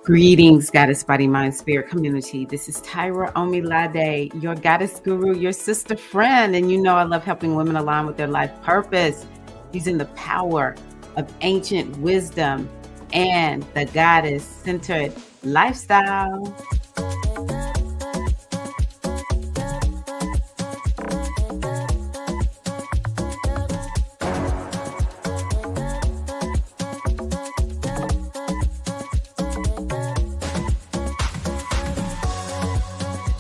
Greetings, Goddess Body Mind Spirit community. This is Tyra Omilade, your goddess guru, your sister friend. And you know I love helping women align with their life purpose using the power of ancient wisdom and the goddess-centered lifestyle.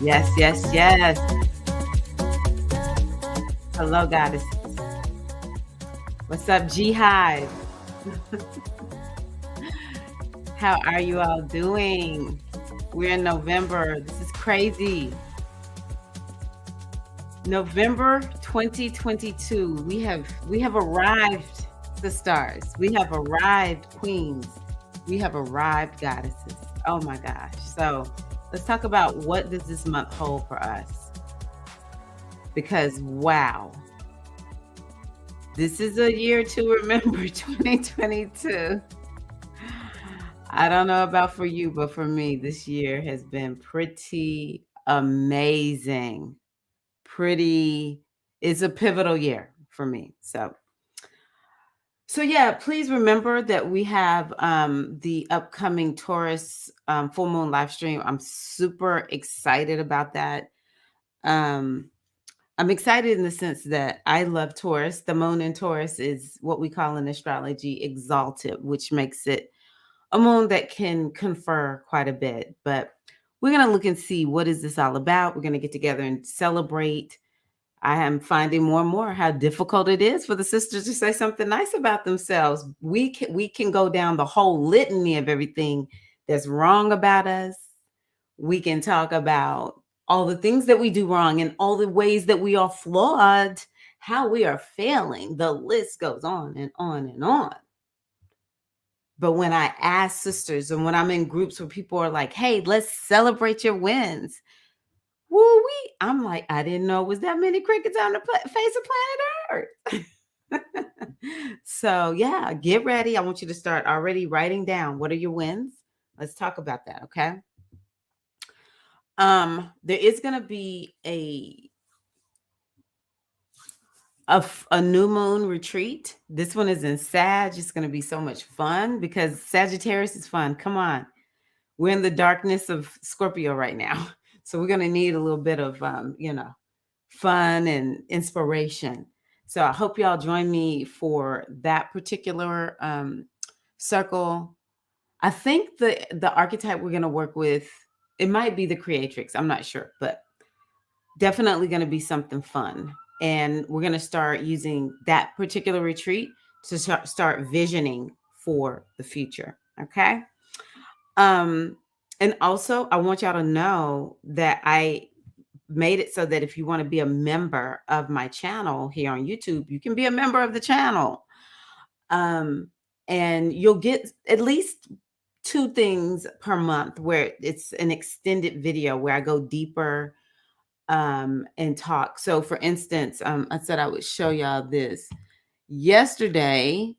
Yes, yes, yes. Hello, goddess. What's up, G Hive? How are you all doing? We're in November. This is crazy. November 2022. We have arrived, sisters. We have arrived, queens. We have arrived, goddesses. Oh my gosh. So let's talk about what does this month hold for us? Because wow, this is a year to remember, 2022. I don't know about for you, but for me, this year has been pretty amazing. It's a pivotal year for me. So yeah, please remember that we have the upcoming Taurus full moon live stream. I'm super excited about that. I'm excited in the sense that I love Taurus. The moon in Taurus is what we call in astrology exalted, which makes it a moon that can confer quite a bit. But we're going to look and see what is this all about. We're going to get together and celebrate. I am finding more and more how difficult it is for the sisters to say something nice about themselves. We can go down the whole litany of everything that's wrong about us. We can talk about all the things that we do wrong and all the ways that we are flawed, how we are failing. The list goes on and on and on. But when I ask sisters and when I'm in groups where people are like, hey, let's celebrate your wins. Woo-wee. I'm like, I didn't know it was that many crickets on the face of planet Earth. So yeah, get ready. I want you to start already writing down what are your wins. Let's talk about that, okay? There is going to be a new moon retreat. This one is in Sag. It's going to be so much fun because Sagittarius is fun. Come on. We're in the darkness of Scorpio right now. So we're going to need a little bit of, fun and inspiration. So I hope y'all join me for that particular circle. I think the archetype we're going to work with, it might be the creatrix. I'm not sure, but definitely going to be something fun. And we're going to start using that particular retreat to start visioning for the future. Okay. And also I want y'all to know that I made it so that if you want to be a member of my channel here on YouTube, you can be a member of the channel. And you'll get at least 2 things per month where it's an extended video where I go deeper and talk. So for instance, I said I would show y'all this yesterday.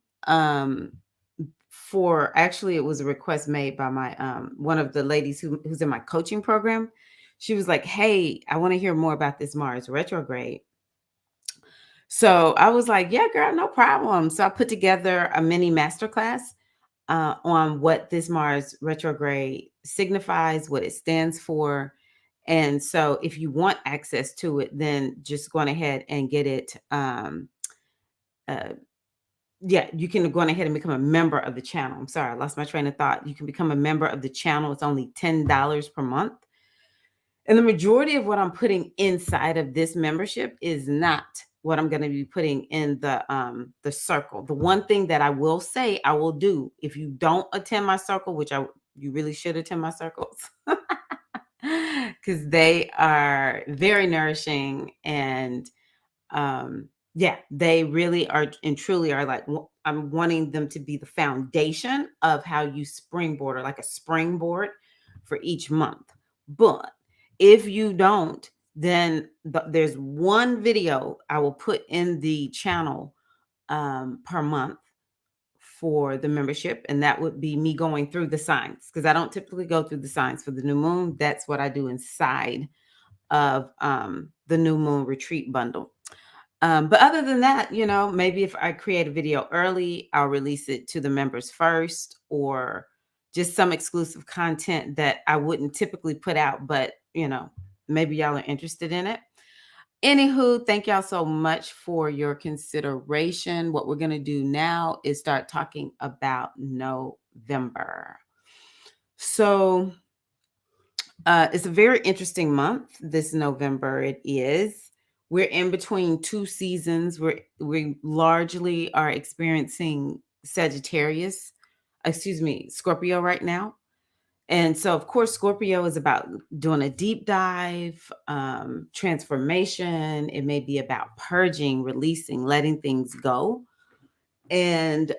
It was a request made by my one of the ladies who's in my coaching program. She was like, hey, I want to hear more about this Mars retrograde. So I was like, yeah, girl, no problem. So I put together a mini masterclass on what this Mars retrograde signifies, what it stands for. And so if you want access to it, then just go on ahead and get it. You can go on ahead and become a member of the channel. I'm sorry, I lost my train of thought. You can become a member of the channel. It's only $10 per month. And the majority of what I'm putting inside of this membership is not what I'm going to be putting in the circle. The one thing that I will say I will do if you don't attend my circle, which you really should attend my circles because they are very nourishing and they really are and truly are like, I'm wanting them to be the foundation of how you springboard or like a springboard for each month. But if you don't, then there's one video I will put in the channel per month for the membership, and that would be me going through the signs, because I don't typically go through the signs for the new moon. That's what I do inside of the new moon retreat bundle. But other than that, maybe if I create a video early, I'll release it to the members first, or just some exclusive content that I wouldn't typically put out, but maybe y'all are interested in it. Anywho, thank y'all so much for your consideration. What we're going to do now is start talking about November. So it's a very interesting month, this November. It is. We're in between two seasons. We largely are experiencing Scorpio right now. And so, of course, Scorpio is about doing a deep dive, transformation. It may be about purging, releasing, letting things go. And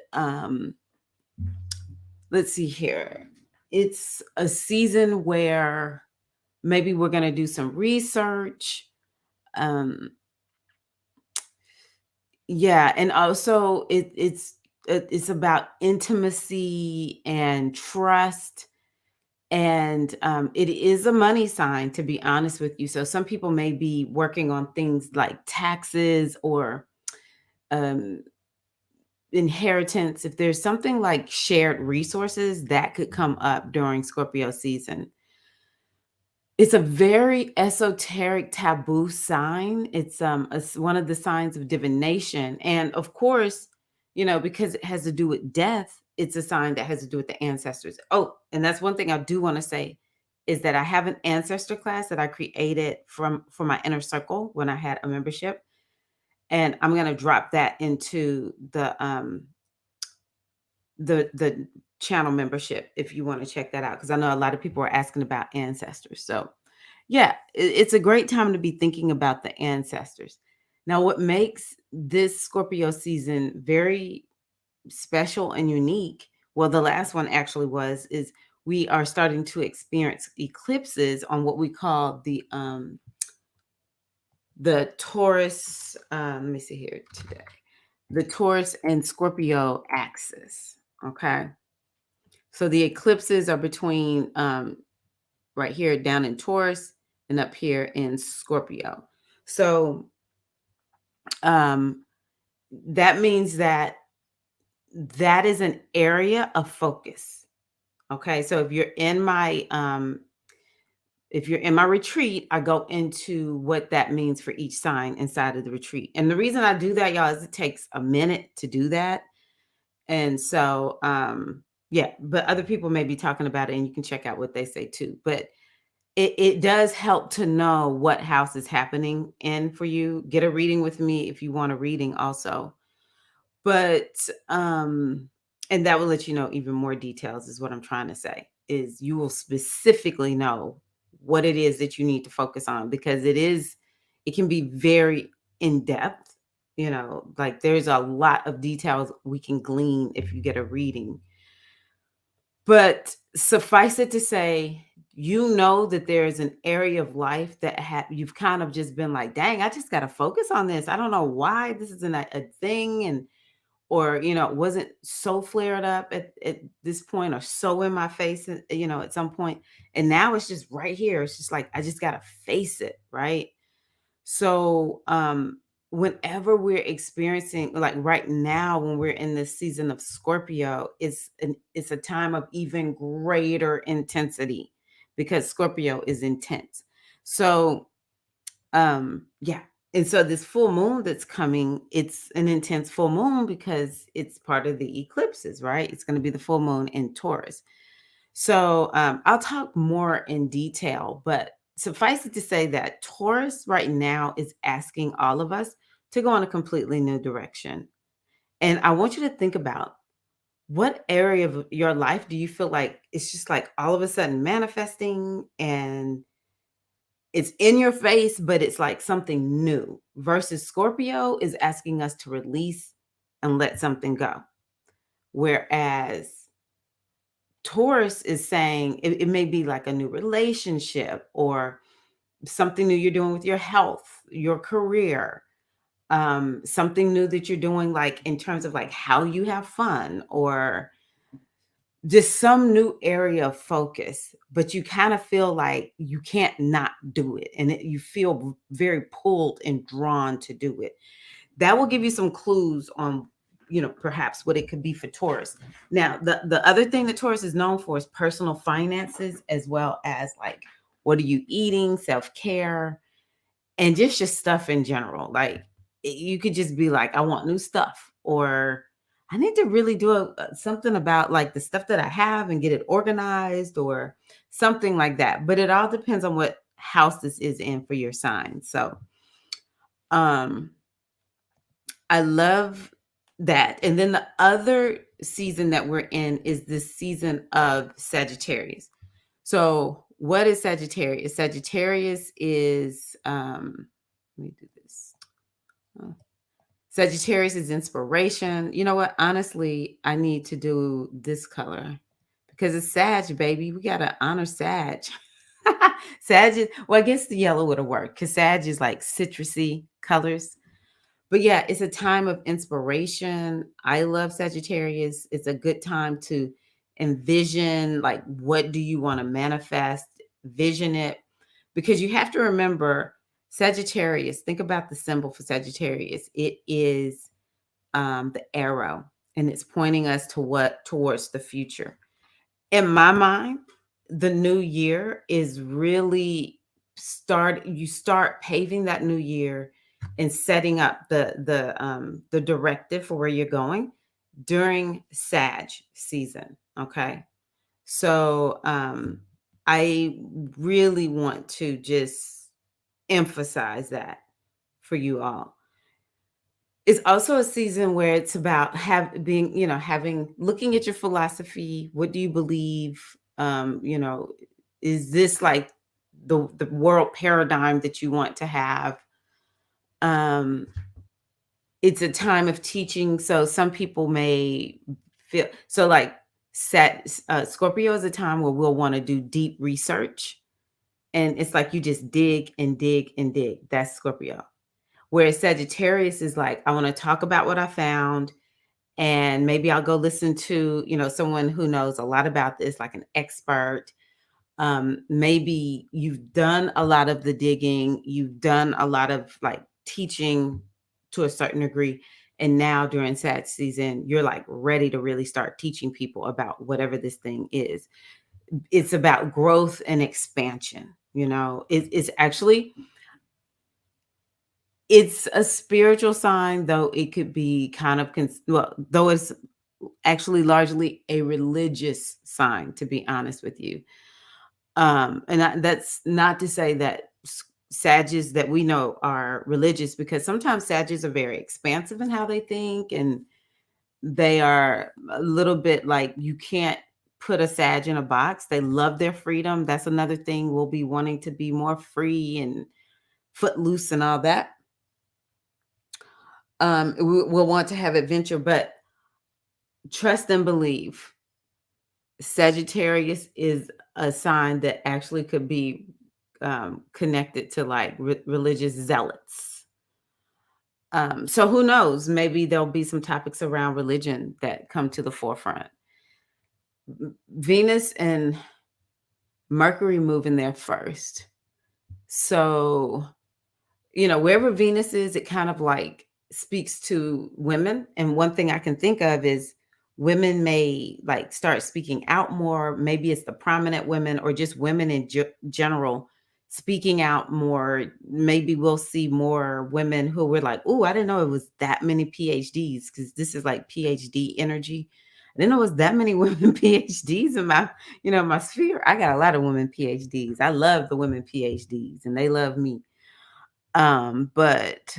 let's see here. It's a season where maybe we're going to do some research. Yeah, and also it's about intimacy and trust. And it is a money sign, to be honest with you. So some people may be working on things like taxes or um, inheritance. If there's something like shared resources, that could come up during Scorpio season. It's a very esoteric taboo sign. It's one of the signs of divination. And of course, because it has to do with death, it's a sign that has to do with the ancestors. Oh, and that's one thing I do want to say is that I have an ancestor class that I created for my inner circle when I had a membership. And I'm going to drop that into the channel membership if you want to check that out, because I know a lot of people are asking about ancestors. So yeah, it's a great time to be thinking about the ancestors. Now, what makes this Scorpio season very special and unique, well, the last one actually is we are starting to experience eclipses on what we call the Taurus, let me see here today, the Taurus and Scorpio axis. Okay. So the eclipses are between right here down in Taurus and up here in Scorpio. So that means that is an area of focus. Okay. So if you're in my retreat, I go into what that means for each sign inside of the retreat. And the reason I do that, y'all, is it takes a minute to do that. And so yeah, but other people may be talking about it, and you can check out what they say too. But it does help to know what house is happening in for you. Get a reading with me if you want a reading also. But and that will let you know even more details, is what I'm trying to say, is you will specifically know what it is that you need to focus on, because it can be very in depth, like there's a lot of details we can glean if you get a reading. But suffice it to say, that there is an area of life that you've kind of just been like, dang, I just got to focus on this. I don't know why this isn't a thing. And, or, it wasn't so flared up at this point, or so in my face, at some point. And now it's just right here. It's just like, I just got to face it. Right. So, whenever we're experiencing, like right now, when we're in this season of Scorpio, it's a time of even greater intensity, because Scorpio is intense. So, yeah. And so this full moon that's coming, it's an intense full moon because it's part of the eclipses, right? It's going to be the full moon in Taurus. So I'll talk more in detail, but suffice it to say that Taurus right now is asking all of us to go in a completely new direction. And I want you to think about, what area of your life do you feel like it's just like all of a sudden manifesting, and it's in your face, but it's like something new, versus Scorpio is asking us to release and let something go. Whereas Taurus is saying it may be like a new relationship, or something new you're doing with your health, your career. something new that you're doing, like in terms of like how you have fun, or just some new area of focus, but you kind of feel like you can't not do it. And you feel very pulled and drawn to do it. That will give you some clues on, perhaps what it could be for Taurus. Now, the other thing that Taurus is known for is personal finances, as well as like, what are you eating, self-care, and just stuff in general. Like, you could just be like, I want new stuff, or I need to really do something about like the stuff that I have and get it organized, or something like that. But it all depends on what house this is in for your sign. So, um, I love that. And then the other season that we're in is this season of Sagittarius. So, what is Sagittarius? Sagittarius is, let me do this. Oh. Sagittarius is inspiration. You know what? Honestly, I need to do this color because it's Sag, baby. We got to honor Sag. Sag is, well, I guess the yellow would have worked because Sag is like citrusy colors. But yeah, it's a time of inspiration. I love Sagittarius. It's a good time to envision, like, what do you want to manifest, vision it, because you have to remember Sagittarius. Think about the symbol for Sagittarius. It is the arrow, and it's pointing us to what towards the future. In my mind, the new year is really you start paving that new year and setting up the directive for where you're going during Sag season. Okay. So I really want to just emphasize that for you all. It's also a season where it's about having looking at your philosophy. What do you believe? Is this like the world paradigm that you want to have? Um, it's a time of teaching. So some people may feel so like Scorpio is a time where we'll want to do deep research. And it's like you just dig and dig and dig. That's Scorpio. Whereas Sagittarius is like, I want to talk about what I found, and maybe I'll go listen to, someone who knows a lot about this, like an expert. Maybe you've done a lot of the digging, you've done a lot of like teaching to a certain degree. And now during Sag season, you're like ready to really start teaching people about whatever this thing is. It's about growth and expansion. It's actually, it's a spiritual sign, though it could be kind of well, though it's actually largely a religious sign, to be honest with you. That's not to say that Sages that we know are religious, because sometimes Sages are very expansive in how they think, and they are a little bit like, you can't put a Sag in a box. They love their freedom. That's another thing. We'll be wanting to be more free and footloose and all that. We'll want to have adventure, but trust and believe. Sagittarius is a sign that actually could be connected to like religious zealots. So who knows? Maybe there'll be some topics around religion that come to the forefront. Venus and Mercury move in there first. So, wherever Venus is, it kind of like speaks to women. And one thing I can think of is women may like start speaking out more. Maybe it's the prominent women, or just women in general speaking out more. Maybe we'll see more women who were like, oh, I didn't know it was that many PhDs, because this is like PhD energy. I didn't know it was that many women PhDs in my sphere. I got a lot of women PhDs. I love the women PhDs, and they love me. But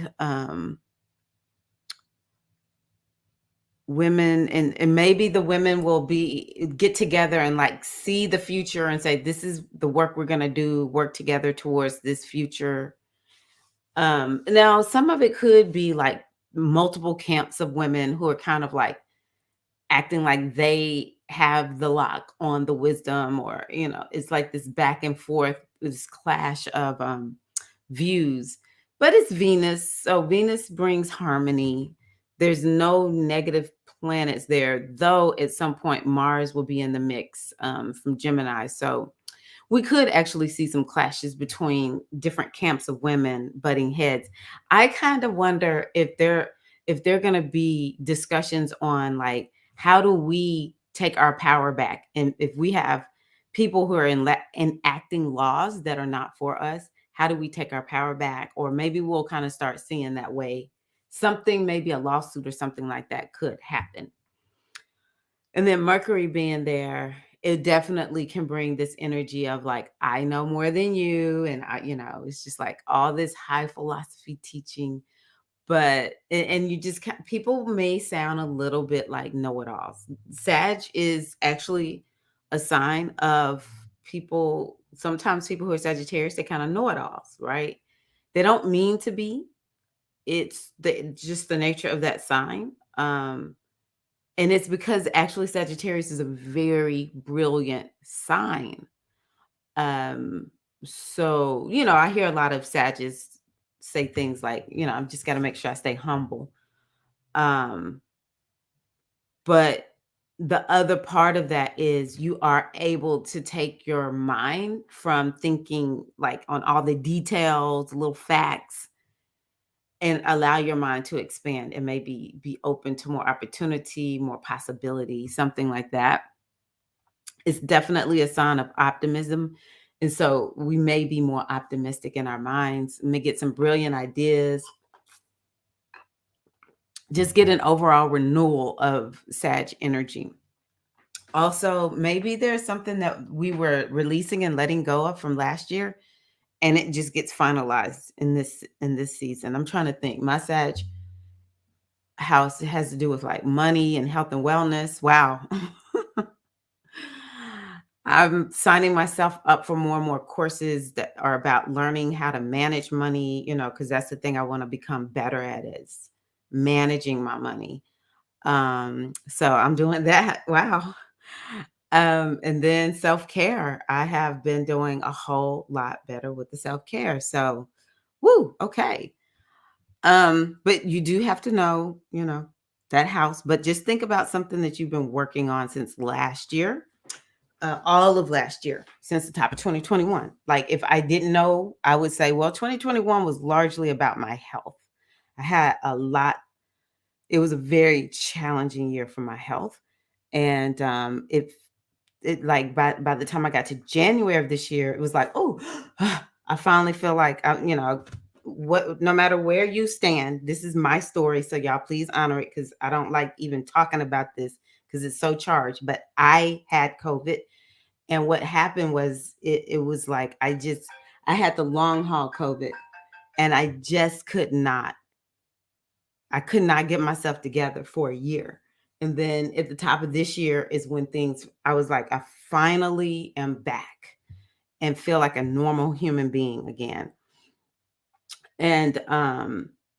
women, and maybe the women will get together and like see the future and say, this is the work we're going to do, work together towards this future. Now some of it could be like multiple camps of women who are kind of like acting like they have the lock on the wisdom, or it's like this back and forth, this clash of views. But it's Venus. So Venus brings harmony. There's no negative planets there, though at some point Mars will be in the mix from Gemini. So we could actually see some clashes between different camps of women butting heads. I kind of wonder if there going to be discussions on like how do we take our power back, and if we have people who are enacting laws that are not for us, how do we take our power back? Or maybe we'll kind of start seeing that way. Something, maybe a lawsuit or something like that could happen. And then Mercury being there, it definitely can bring this energy of like, I know more than you. And it's just like all this high philosophy teaching. But, and you just, people may sound a little bit like know it alls. Sag is actually a sign of people, sometimes people who are Sagittarius, they kind of know it alls, right? They don't mean to be. Just the nature of that sign. And it's because actually Sagittarius is a very brilliant sign. Um, so, I hear a lot of Sagittarius say things like, I've just got to make sure I stay humble. Um, but the other part of that is you are able to take your mind from thinking like on all the details, little facts, and allow your mind to expand and maybe be open to more opportunity, more possibility, something like that. It's definitely a sign of optimism. And so we may be more optimistic in our minds, may get some brilliant ideas, just get an overall renewal of Sag energy. Also, maybe there's something that we were releasing and letting go of from last year, and it just gets finalized in this season. I'm trying to think. My Sag house has to do with like money and health and wellness. Wow. I'm signing myself up for more and more courses that are about learning how to manage money, because that's the thing I want to become better at is managing my money. So I'm doing that. Wow. And then self-care. I have been doing a whole lot better with the self-care. So, woo, okay. But you do have to know, that house, but just think about something that you've been working on since last year, all of last year, since the top of 2021. Like if I didn't know, I would say, well, 2021 was largely about my health. I had a lot. It was a very challenging year for my health. And it like by the time I got to January of this year, it was like, oh, I finally feel like what no matter where you stand, this is my story. So y'all please honor it because I don't like even talking about this because it's so charged. But I had COVID. And what happened was it was like I had the long haul COVID and I could not get myself together for a year. And then at the top of this year is when I was like, I finally am back and feel like a normal human being again. And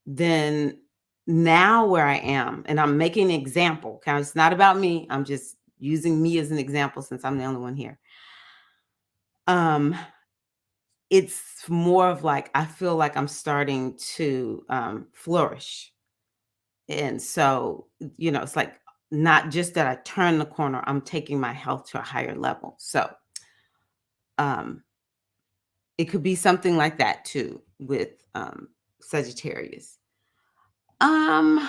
then now where I am, and I'm making an example, okay, it's not about me. I'm just using me as an example since I'm the only one here. It's more of like, I feel like I'm starting to flourish. And so, it's like not just that I turn the corner, I'm taking my health to a higher level. So, um, it could be something like that too with Sagittarius. Um,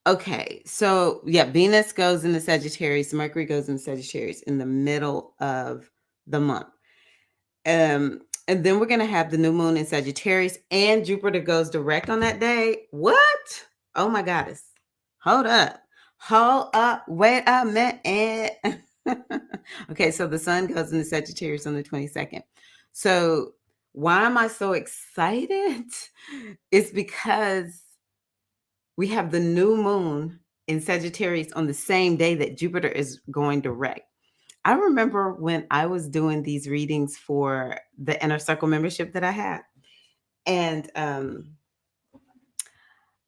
okay. So, yeah, Venus goes into Sagittarius, Mercury goes into Sagittarius in the middle of the month. And then we're gonna have the new moon in Sagittarius, and Jupiter goes direct on that day. What? Oh my goddess. Hold up. Hold up. Wait a minute. Okay, so the sun goes into Sagittarius on the 22nd. So why am I so excited? It's because we have the new moon in Sagittarius on the same day that Jupiter is going direct. I remember when I was doing these readings for the Inner Circle membership that I had, and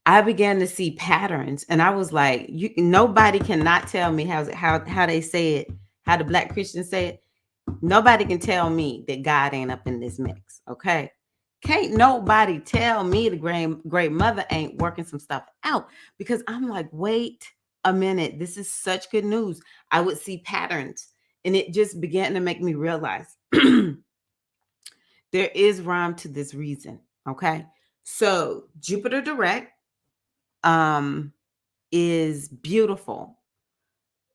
I began to see patterns, and I was like, nobody cannot tell me how they say it, how the Black Christians say it. Nobody can tell me that God ain't up in this mix, okay? Can't nobody tell me the great mother ain't working some stuff out, because I'm like, wait a minute, this is such good news. I would see patterns, and it just began to make me realize there is rhyme to this reason, okay? So Jupiter direct um is beautiful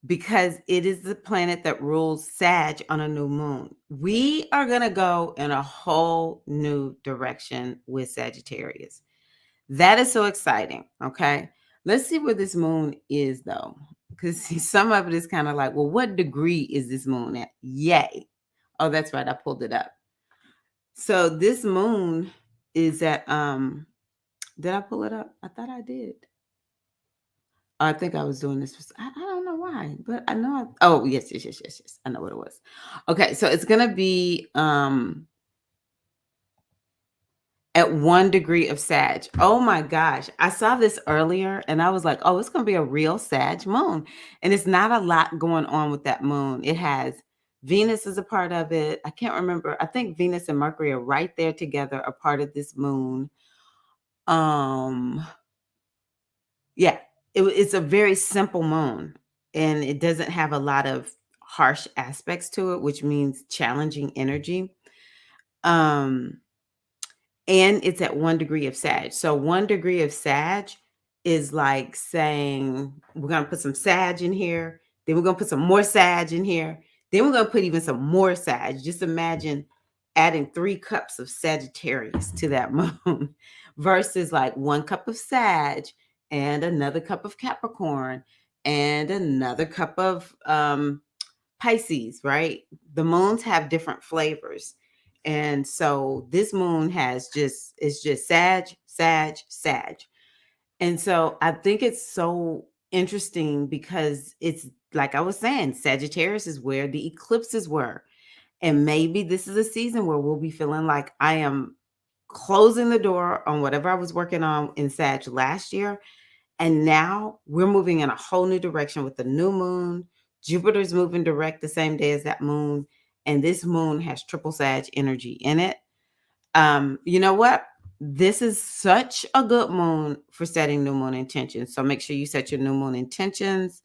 because it is the planet that rules Sag on a new moon. We are going to go in a whole new direction with Sagittarius. That is so exciting. Okay. Let's see where this moon is, though. Because some of it is kind of like, well, what degree is this moon at? Yay. Oh, that's right. I pulled it up. So this moon is at, did I pull it up? I thought I did. I think I was doing this. I don't know why, but I know. Oh, yes, yes, yes, yes, yes. I know what it was. Okay, so it's gonna be at 1 degree of Sag. Oh my gosh, I saw this earlier, and I was like, oh, it's gonna be a real Sag moon, and it's not a lot going on with that moon. It has Venus is a part of it. I can't remember. I think Venus and Mercury are right there together, a part of this moon. Um, Yeah, it's a very simple moon, and it doesn't have a lot of harsh aspects to it, which means challenging energy. Um, and it's at 1 degree of Sag. So 1 degree of Sag is like saying we're gonna put some Sag in here, then we're gonna put some more Sag in here, then we're gonna put even some more Sag. Just imagine adding 3 cups of Sagittarius to that moon versus like 1 cup of Sag and another cup of Capricorn and another cup of Pisces, right? The moons have different flavors. And so this moon it's just Sag, Sag, Sag. And so I think it's so interesting because it's like I was saying, Sagittarius is where the eclipses were. And maybe this is a season where we'll be feeling like I am closing the door on whatever I was working on in Sag last year. And now we're moving in a whole new direction with the new moon. Jupiter's moving direct the same day as that moon. And this moon has triple Sag energy in it. You know what? This is such a good moon for setting new moon intentions. So make sure you set your new moon intentions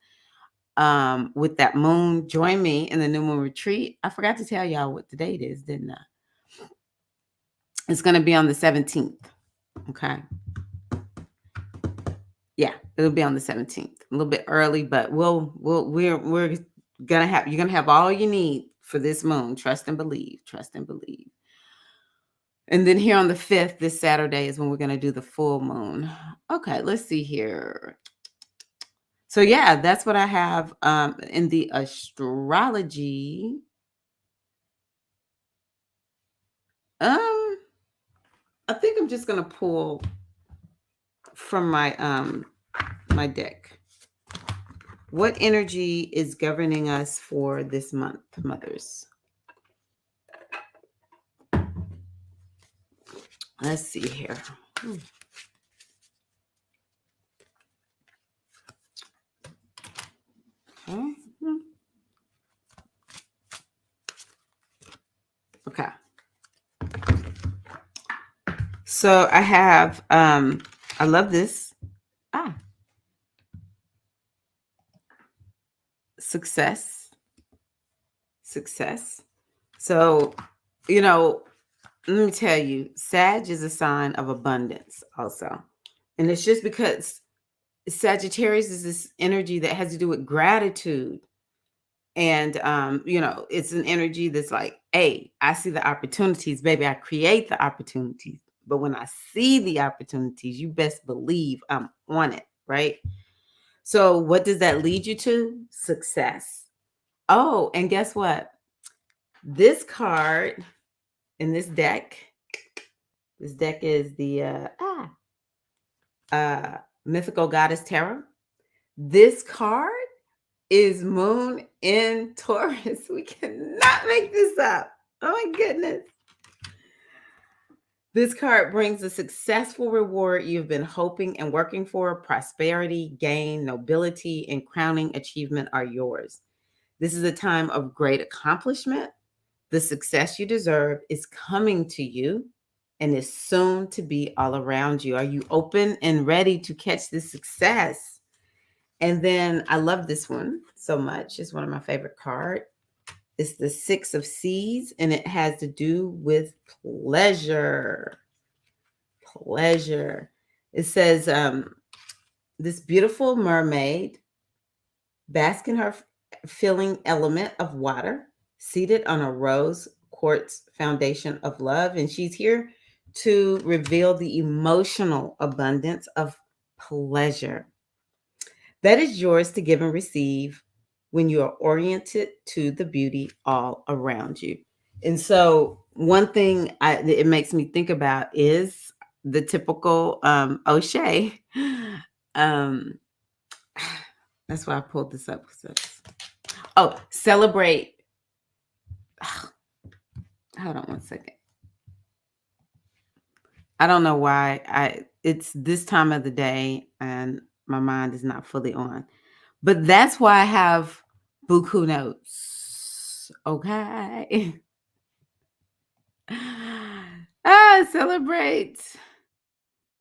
with that moon. Join me in the new moon retreat. I forgot to tell y'all what the date is, didn't I? It's going to be on the 17th. Okay. Yeah, it'll be on the 17th. A little bit early, but we're gonna have you're gonna have all you need for this moon. Trust and believe. Trust and believe. And then here on the 5th, this Saturday, is when we're gonna do the full moon. Okay, let's see here. So yeah, that's what I have in the astrology. I think I'm just gonna pull from my deck. What energy is governing us for this month, mothers? Let's see here. Okay. Okay. So I have I love this. Success. Success. So, let me tell you, Sag is a sign of abundance also. And it's just because Sagittarius is this energy that has to do with gratitude. And it's an energy that's like, hey, I see the opportunities, baby. I create the opportunities. But when I see the opportunities, you best believe I'm on it, right? So what does that lead you to? Success. Oh, and guess what? This card in this deck is the mythical goddess Terra. This card is Moon in Taurus. We cannot make this up. Oh my goodness. This card brings a successful reward you've been hoping and working for. Prosperity, gain, nobility, and crowning achievement are yours. This is a time of great accomplishment. The success you deserve is coming to you and is soon to be all around you. Are you open and ready to catch this success? And then I love this one so much. It's one of my favorite cards. It's the Six of Seas, and it has to do with pleasure. Pleasure. It says, this beautiful mermaid bask in her filling element of water, seated on a rose quartz foundation of love. And she's here to reveal the emotional abundance of pleasure that is yours to give and receive when you are oriented to the beauty all around you. And so, one thing it makes me think about is the typical O'Shea. Um, that's why I pulled this up. Celebrate. Hold on one second. I don't know why it's this time of the day and my mind is not fully on. But that's why I have buku notes. Okay. Celebrate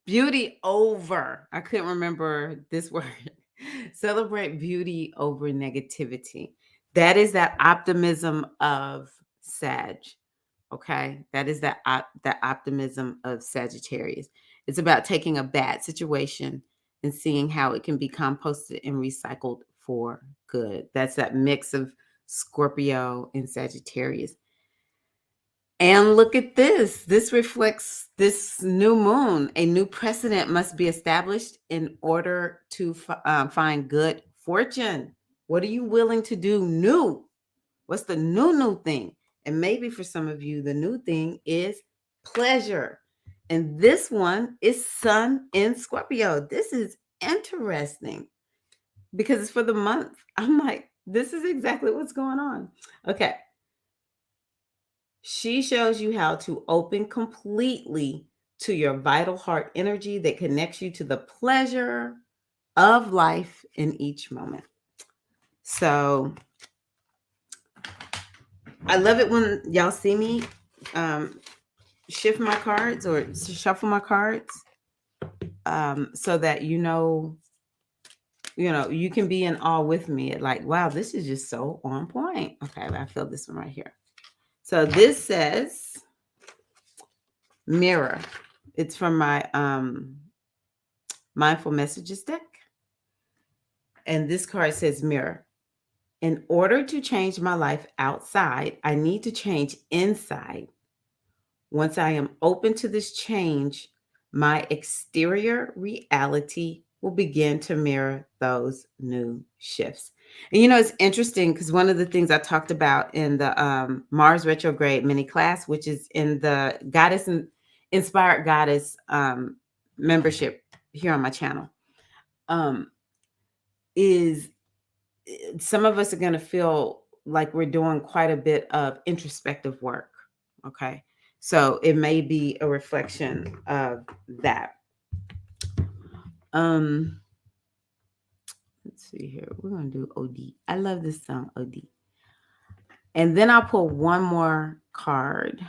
beauty over. I couldn't remember this word. Celebrate beauty over negativity. That is that optimism of Sag. Okay. That is that optimism of Sagittarius. It's about taking a bad situation and seeing how it can be composted and recycled for good. That's that mix of Scorpio and Sagittarius. And look at this. This reflects this new moon. A new precedent must be established in order to find good fortune. What are you willing to do new? What's the new thing? And maybe for some of you, the new thing is pleasure. And this one is Sun in Scorpio. This is interesting because it's for the month. I'm like, this is exactly what's going on. Okay. She shows you how to open completely to your vital heart energy that connects you to the pleasure of life in each moment. So I love it when y'all see me shift my cards or shuffle my cards so that you can be in awe with me. Like, wow, this is just so on point. Okay, I feel this one right here. So this says mirror. It's from my Mindful Messages deck. And this card says mirror. In order to change my life outside, I need to change inside. Once I am open to this change, my exterior reality will begin to mirror those new shifts. And it's interesting because one of the things I talked about in the Mars retrograde mini class, which is in the Goddess and Inspired Goddess membership here on my channel, is some of us are going to feel like we're doing quite a bit of introspective work. Okay. So it may be a reflection of that. Let's see here. We're going to do OD. I love this song, OD. And then I'll pull one more card.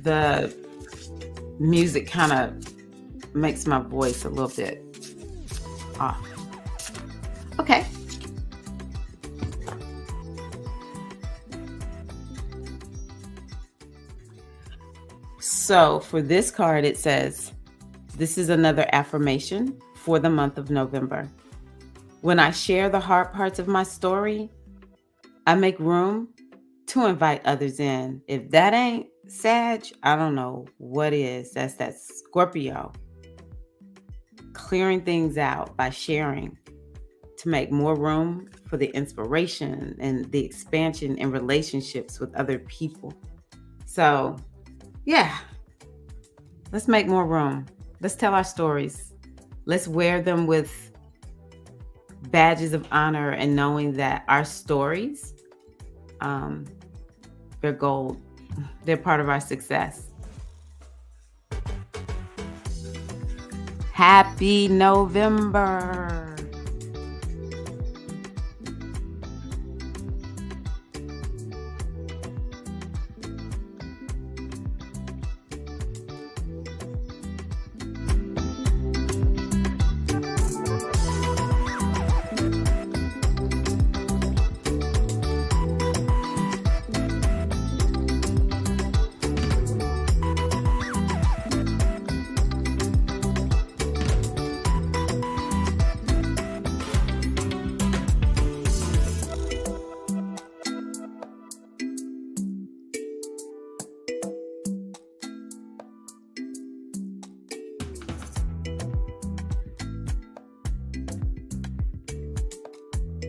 The music kind of makes my voice a little bit off. Okay. So for this card, it says, this is another affirmation for the month of November. When I share the hard parts of my story, I make room to invite others in. If that ain't Sag, I don't know what is. That's that Scorpio. Clearing things out by sharing to make more room for the inspiration and the expansion in relationships with other people. So, yeah, let's make more room. Let's tell our stories. Let's wear them with badges of honor and knowing that our stories, they're gold. They're part of our success. Happy November.